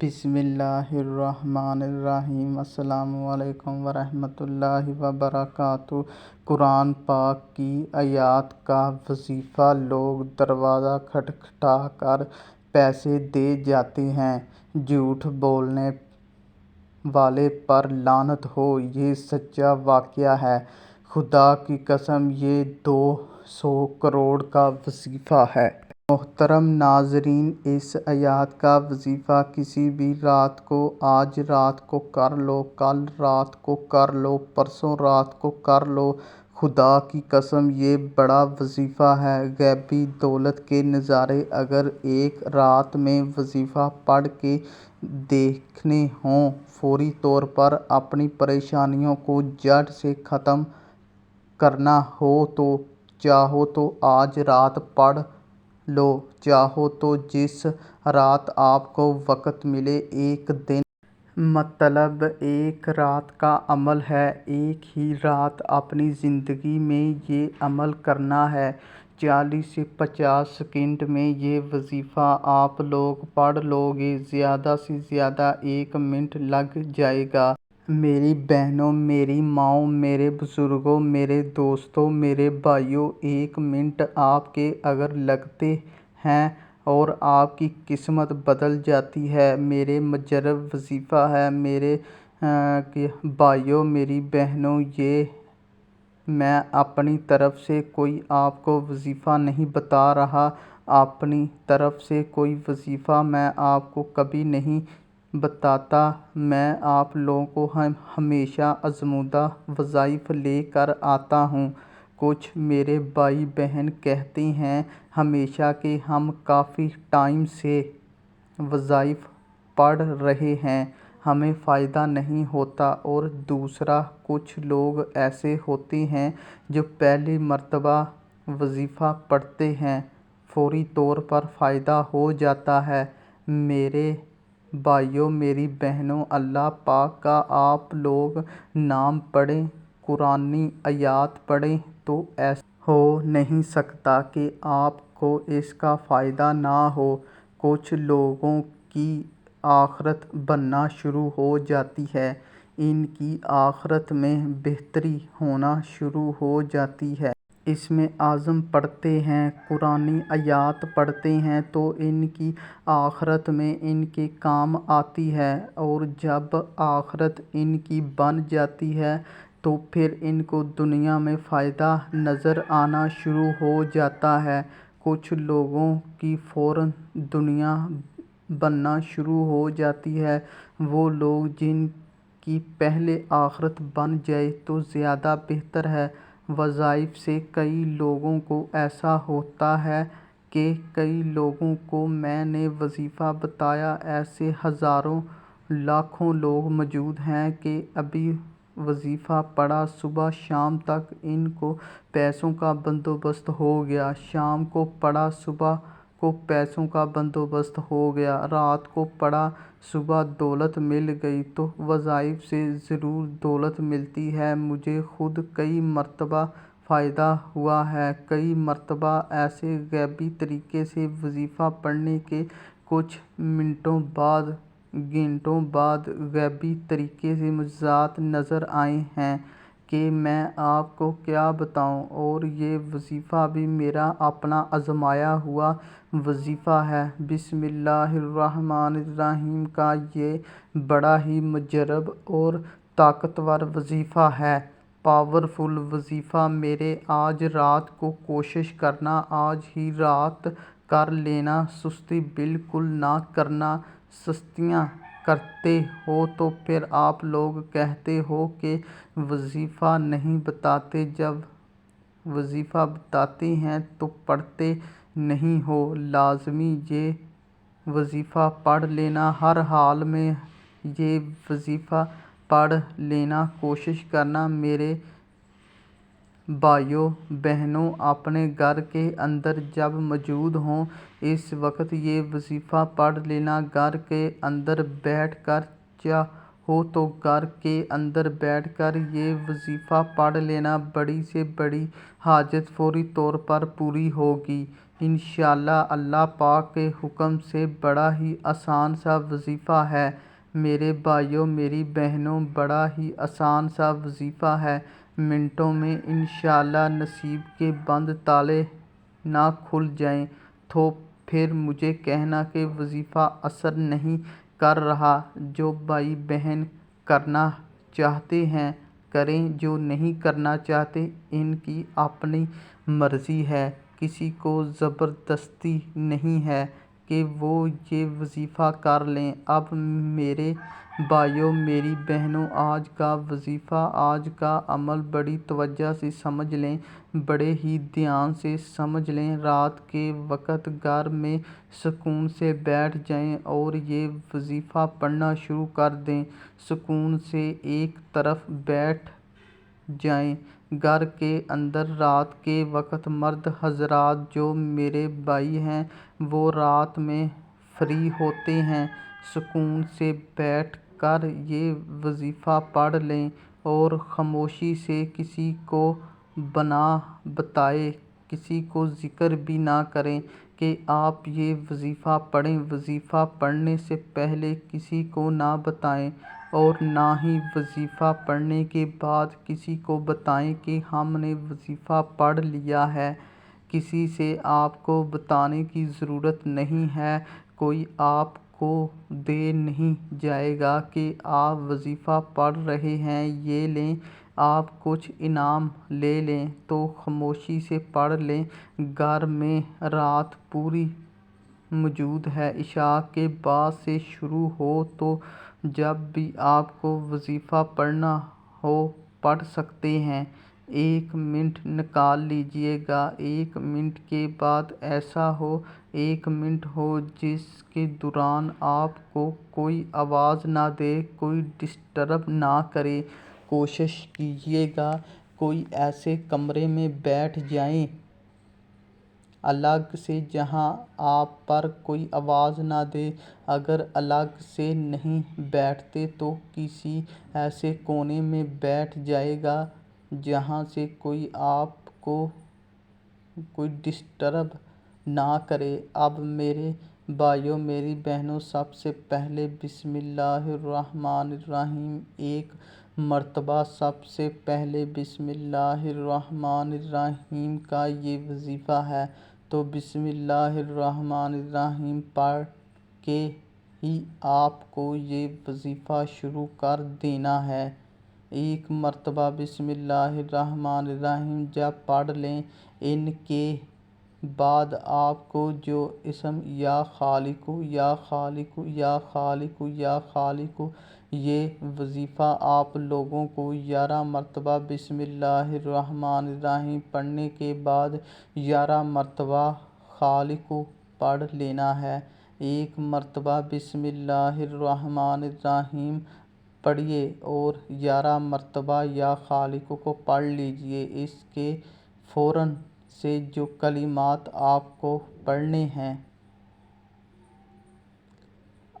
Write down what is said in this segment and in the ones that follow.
بسم اللہ الرحمن الرحیم۔ السلام علیکم ورحمۃ اللہ وبرکاتہ۔ قرآن پاک کی آیات کا وظیفہ لوگ دروازہ کھٹکھٹا کر پیسے دے جاتے ہیں۔ جھوٹ بولنے والے پر لعنت ہو، یہ سچا واقعہ ہے۔ خدا کی قسم یہ 200 کروڑ کا وظیفہ ہے۔ محترم ناظرین، اس آیات کا وظیفہ کسی بھی رات کو، آج رات کو کر لو، کل رات کو کر لو، پرسوں رات کو کر لو۔ خدا کی قسم یہ بڑا وظیفہ ہے۔ غیبی دولت کے نظارے اگر ایک رات میں وظیفہ پڑھ کے دیکھنے ہوں، فوری طور پر اپنی پریشانیوں کو جڑ سے ختم کرنا ہو تو چاہو تو آج رات پڑھ لو، چاہو تو جس رات آپ کو وقت ملے ایک دن۔ مطلب ایک رات کا عمل ہے، ایک ہی رات اپنی زندگی میں یہ عمل کرنا ہے۔ 40 سے 50 سیکنڈ میں یہ وظیفہ آپ لوگ پڑھ لو گے، زیادہ سے زیادہ 1 منٹ لگ جائے گا۔ میری بہنوں، میری ماؤں، میرے بزرگوں، میرے دوستوں، میرے بھائیوں، 1 منٹ آپ کے اگر لگتے ہیں اور آپ کی قسمت بدل جاتی ہے۔ میرے مجرب وظیفہ ہے۔ میرے بھائیوں، میری بہنوں، یہ میں اپنی طرف سے کوئی آپ کو وظیفہ نہیں بتا رہا، اپنی طرف سے کوئی وظیفہ میں آپ کو کبھی نہیں بتاتا۔ میں آپ لوگوں کو ہمیشہ آزمودہ وظائف لے کر آتا ہوں۔ کچھ میرے بھائی بہن کہتے ہیں ہمیشہ کہ ہم کافی ٹائم سے وظائف پڑھ رہے ہیں، ہمیں فائدہ نہیں ہوتا، اور دوسرا کچھ لوگ ایسے ہوتے ہیں جو پہلی مرتبہ وظیفہ پڑھتے ہیں، فوری طور پر فائدہ ہو جاتا ہے۔ میرے بھائیوں، میری بہنوں، اللہ پاک کا آپ لوگ نام پڑھیں، قرآنی آیات پڑھیں تو ایسا ہو نہیں سکتا کہ آپ کو اس کا فائدہ نہ ہو۔ کچھ لوگوں کی آخرت بننا شروع ہو جاتی ہے، ان کی آخرت میں بہتری ہونا شروع ہو جاتی ہے۔ اسم اعظم پڑھتے ہیں، قرآنی آیات پڑھتے ہیں تو ان کی آخرت میں ان کے کام آتی ہے، اور جب آخرت ان کی بن جاتی ہے تو پھر ان کو دنیا میں فائدہ نظر آنا شروع ہو جاتا ہے۔ کچھ لوگوں کی فوراً دنیا بننا شروع ہو جاتی ہے۔ وہ لوگ جن کی پہلے آخرت بن جائے تو زیادہ بہتر ہے۔ وظائف سے کئی لوگوں کو ایسا ہوتا ہے کہ کئی لوگوں کو میں نے وظیفہ بتایا، ایسے ہزاروں لاکھوں لوگ موجود ہیں کہ ابھی وظیفہ پڑھا، صبح شام تک ان کو پیسوں کا بندوبست ہو گیا، شام کو پڑھا صبح کو پیسوں کا بندوبست ہو گیا، رات کو پڑھا صبح دولت مل گئی۔ تو وظائف سے ضرور دولت ملتی ہے، مجھے خود کئی مرتبہ فائدہ ہوا ہے۔ کئی مرتبہ ایسے غیبی طریقے سے وظیفہ پڑھنے کے کچھ منٹوں بعد، گھنٹوں بعد غیبی طریقے سے معجزات نظر آئے ہیں کہ میں آپ کو کیا بتاؤں، اور یہ وظیفہ بھی میرا اپنا آزمایا ہوا وظیفہ ہے۔ بسم اللہ الرحمن الرحیم کا یہ بڑا ہی مجرب اور طاقتور وظیفہ ہے، پاورفل وظیفہ۔ میرے آج رات کو کوشش کرنا، آج ہی رات کر لینا، سستی بالکل نہ کرنا۔ سستیاں کرتے ہو تو پھر آپ لوگ کہتے ہو کہ وظیفہ نہیں بتاتے، جب وظیفہ بتاتے ہیں تو پڑھتے نہیں ہو۔ لازمی یہ وظیفہ پڑھ لینا، ہر حال میں یہ وظیفہ پڑھ لینا، کوشش کرنا۔ میرے بھائیوں بہنوں، اپنے گھر کے اندر جب موجود ہوں اس وقت یہ وظیفہ پڑھ لینا، گھر کے اندر بیٹھ کر، چاہو تو گھر کے اندر بیٹھ کر یہ وظیفہ پڑھ لینا، بڑی سے بڑی حاجت فوری طور پر پوری ہوگی۔ انشاءاللہ اللہ پاک کے حکم سے بڑا ہی آسان سا وظیفہ ہے میرے بھائیوں میری بہنوں، بڑا ہی آسان سا وظیفہ ہے۔ منٹوں میں انشاءاللہ نصیب کے بند تالے نہ کھل جائیں تو پھر مجھے کہنا کہ وظیفہ اثر نہیں کر رہا۔ جو بھائی بہن کرنا چاہتے ہیں کریں، جو نہیں کرنا چاہتے ان کی اپنی مرضی ہے، کسی کو زبردستی نہیں ہے کہ وہ یہ وظیفہ کر لیں۔ اب میرے بھائیوں میری بہنوں، آج کا وظیفہ، آج کا عمل بڑی توجہ سے سمجھ لیں، بڑے ہی دھیان سے سمجھ لیں۔ رات کے وقت گھر میں سکون سے بیٹھ جائیں اور یہ وظیفہ پڑھنا شروع کر دیں۔ سکون سے ایک طرف بیٹھ جائیں۔ گھر کے اندر رات کے وقت مرد حضرات جو میرے بھائی ہیں وہ رات میں فری ہوتے ہیں، سکون سے بیٹھ کر یہ وظیفہ پڑھ لیں اور خاموشی سے کسی کو نہ بتائیں، کسی کو ذکر بھی نہ کریں کہ آپ یہ وظیفہ پڑھیں۔ وظیفہ پڑھنے سے پہلے کسی کو نہ بتائیں اور نہ ہی وظیفہ پڑھنے کے بعد کسی کو بتائیں کہ ہم نے وظیفہ پڑھ لیا ہے۔ کسی سے آپ کو بتانے کی ضرورت نہیں ہے، کوئی آپ کو دے نہیں جائے گا کہ آپ وظیفہ پڑھ رہے ہیں، یہ لیں آپ کچھ انعام لے لیں، تو خاموشی سے پڑھ لیں۔ گھر میں رات پوری موجود ہے، عشاء کے بعد سے شروع ہو تو جب بھی آپ کو وظیفہ پڑھنا ہو پڑھ سکتے ہیں۔ 1 منٹ نکال لیجیے گا، 1 منٹ کے بعد ایسا ہو 1 منٹ ہو جس کے دوران آپ کو کوئی آواز نہ دے، کوئی ڈسٹرب نہ کرے۔ کوشش کیجیے گا کوئی ایسے کمرے میں بیٹھ جائیں الگ سے جہاں آپ پر کوئی آواز نہ دے۔ اگر الگ سے نہیں بیٹھتے تو کسی ایسے کونے میں بیٹھ جائے گا جہاں سے کوئی آپ کو کوئی ڈسٹرب نہ کرے۔ اب میرے بھائیوں میری بہنوں، سب سے پہلے بسم اللہ الرحمن الرحیم، ایک مرتبہ سب سے پہلے بسم اللہ الرحمن الرحیم کا یہ وظیفہ ہے تو بسم اللہ الرحمن الرحیم پڑھ کے ہی آپ کو یہ وظیفہ شروع کر دینا ہے۔ ایک مرتبہ بسم اللہ الرحمن الرحیم جب پڑھ لیں، ان کے بعد آپ کو جو اسم یا خالق یا خالق یا خالق یا خالق، یہ وظیفہ آپ لوگوں کو 11 مرتبہ بسم اللہ الرحمن الرحیم پڑھنے کے بعد 11 مرتبہ خالق پڑھ لینا ہے۔ ایک مرتبہ بسم اللہ الرحمن الرحیم پڑھیے اور 11 مرتبہ یا خالق کو پڑھ لیجیے۔ اس کے فوراً سے جو کلمات آپ کو پڑھنے ہیں: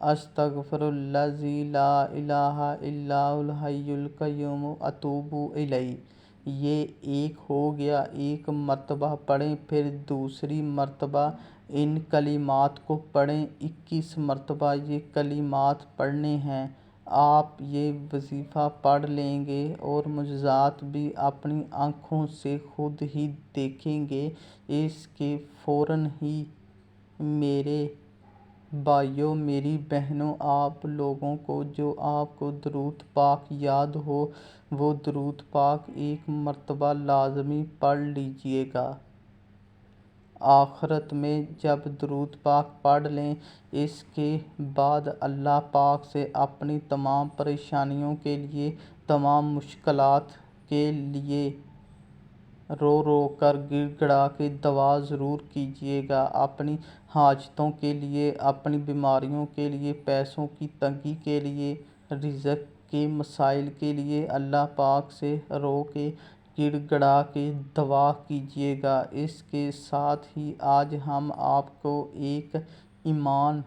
استغفر الذی لا الہ الا هو الحی القیوم اتوب الیہ، یہ ایک ہو گیا۔ ایک مرتبہ پڑھیں، پھر دوسری مرتبہ ان کلمات کو پڑھیں۔ 21 مرتبہ یہ کلمات پڑھنے ہیں۔ آپ یہ وظیفہ پڑھ لیں گے اور معجزات بھی اپنی آنکھوں سے خود ہی دیکھیں گے۔ اس کے فوراً ہی میرے بھائیوں میری بہنوں، آپ لوگوں کو جو آپ کو درود پاک یاد ہو وہ درود پاک ایک مرتبہ لازمی پڑھ لیجیے گا۔ آخرت میں جب درود پاک پڑھ لیں، اس کے بعد اللہ پاک سے اپنی تمام پریشانیوں کے لیے، تمام مشکلات کے لیے رو رو کر گڑ گڑا کے دعا ضرور کیجیے گا۔ اپنی حاجتوں کے لیے، اپنی بیماریوں کے لیے، پیسوں کی تنگی کے لیے، رزق کے مسائل کے لیے اللہ پاک سے رو کے گڑ گڑا کے دعا کیجیے گا۔ اس کے ساتھ ہی آج ہم آپ کو ایک ایمان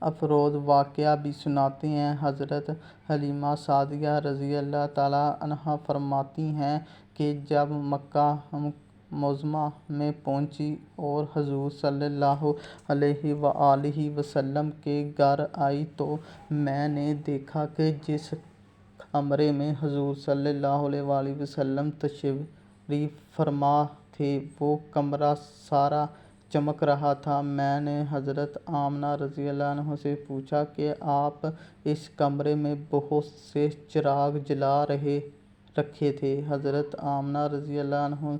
افروز واقعہ بھی سناتے ہیں۔ حضرت حلیمہ سعدیہ رضی اللہ تعالیٰ عنہا فرماتی ہیں کہ جب مکہ معظمہ میں پہنچی اور حضور صلی اللہ علیہ وآلہ وسلم کے گھر آئی تو میں نے دیکھا کہ جس کمرے میں حضور صلی اللہ علیہ وآلہ وسلم تشریف فرما تھے وہ کمرہ سارا چمک رہا تھا۔ میں نے حضرت آمنہ رضی اللہ عنہا سے پوچھا کہ آپ اس کمرے میں بہت سے چراغ جلا رکھے تھے؟ حضرت آمنہ رضی اللہ عنہا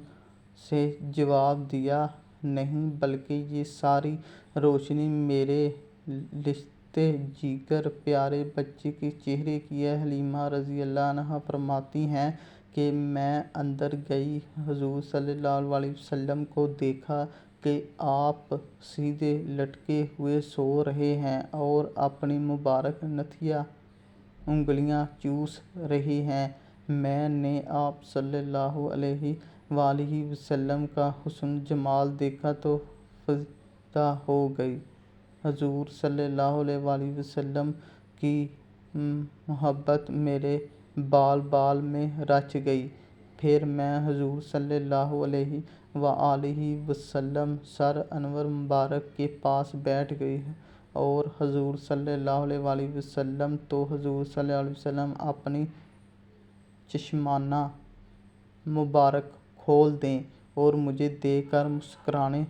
سے جواب دیا، نہیں، بلکہ یہ ساری روشنی میرے لشتے جگر پیارے بچے کے چہرے کی ہے۔ حلیمہ رضی اللہ عنہا فرماتی ہیں کہ میں اندر گئی، حضور صلی اللہ علیہ وسلم کو دیکھا کہ آپ سیدھے لٹکے ہوئے سو رہے ہیں اور اپنی مبارک نتھیا انگلیاں چوس رہے ہیں۔ میں نے آپ صلی اللہ علیہ وآلہ وسلم کا حسن جمال دیکھا تو فریادہ ہو گئی۔ حضور صلی اللہ علیہ وآلہ وسلم کی محبت میرے بال بال میں رچ گئی۔ پھر میں حضور صلی اللہ علیہ وآلہ وسلم سر انور مبارک کے پاس بیٹھ گئی اور حضور صلی اللہ علیہ وآلہ وسلم تو حضور صلی اللہ علیہ وسلم اپنی چشمانہ مبارک کھول دیں اور مجھے دیکھ کر مسکرانے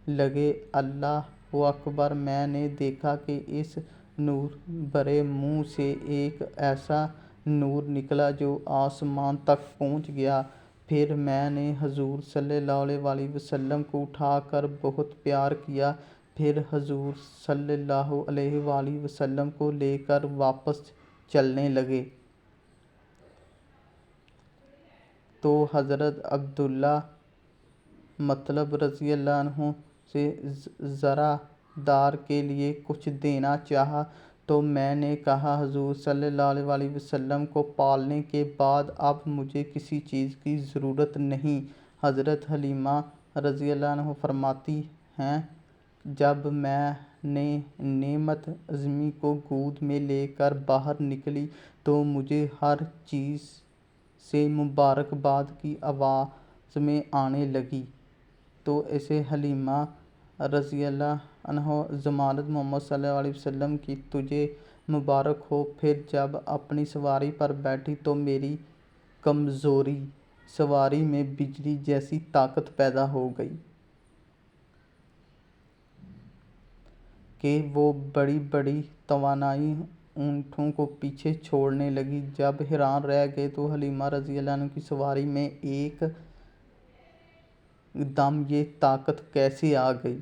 لگے۔ اللہ اکبر! میں نے دیکھا کہ اس نور بھرے منہ سے ایک ایسا نور نکلا جو آسمان تک پہنچ گیا۔ پھر میں نے حضور صلی اللہ علیہ وآلہ وسلم کو اٹھا کر بہت پیار کیا۔ پھر حضور صلی اللہ علیہ وآلہ وسلم کو لے کر واپس چلنے لگے تو حضرت عبداللہ مطلب رضی اللہ عنہ سے ذرا دار کے لیے کچھ دینا چاہا تو میں نے کہا، حضور صلی اللہ علیہ وآلہ وسلم کو پالنے کے بعد اب مجھے کسی چیز کی ضرورت نہیں۔ حضرت حلیمہ رضی اللہ عنہا فرماتی ہیں، جب میں نے نعمت عظیمہ کو گود میں لے کر باہر نکلی تو مجھے ہر چیز سے مبارکباد کی آوازیں آنے لگیں۔ تو اسے حلیمہ رضی اللہ عنہا، ضمانت محمد صلی اللہ علیہ وسلم کی تجھے مبارک ہو۔ پھر جب اپنی سواری پر بیٹھی تو میری کمزوری سواری میں بجلی جیسی طاقت پیدا ہو گئی کہ وہ بڑی بڑی توانائی اونٹوں کو پیچھے چھوڑنے لگی۔ جب حیران رہ گئے تو حلیمہ رضی اللہ عنہا کی سواری میں ایک دم یہ طاقت کیسے آ گئی؟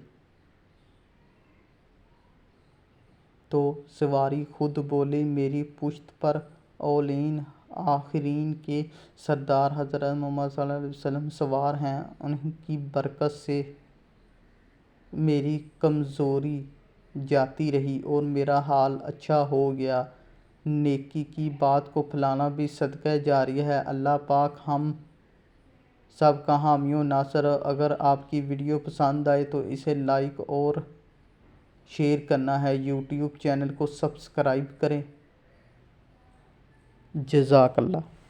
تو سواری خود بولے، میری پشت پر اولین آخرین کے سردار حضرت محمد صلی اللہ علیہ وسلم سوار ہیں، انہی کی برکت سے میری کمزوری جاتی رہی اور میرا حال اچھا ہو گیا۔ نیکی کی بات کو پھیلانا بھی صدقہ جاریہ ہے۔ اللہ پاک ہم سب کا حامی و ناصر ہو۔ اگر آپ کی ویڈیو پسند آئے تو اسے لائک اور شیئر کرنا ہے۔ یوٹیوب چینل کو سبسکرائب کریں۔ جزاک اللہ۔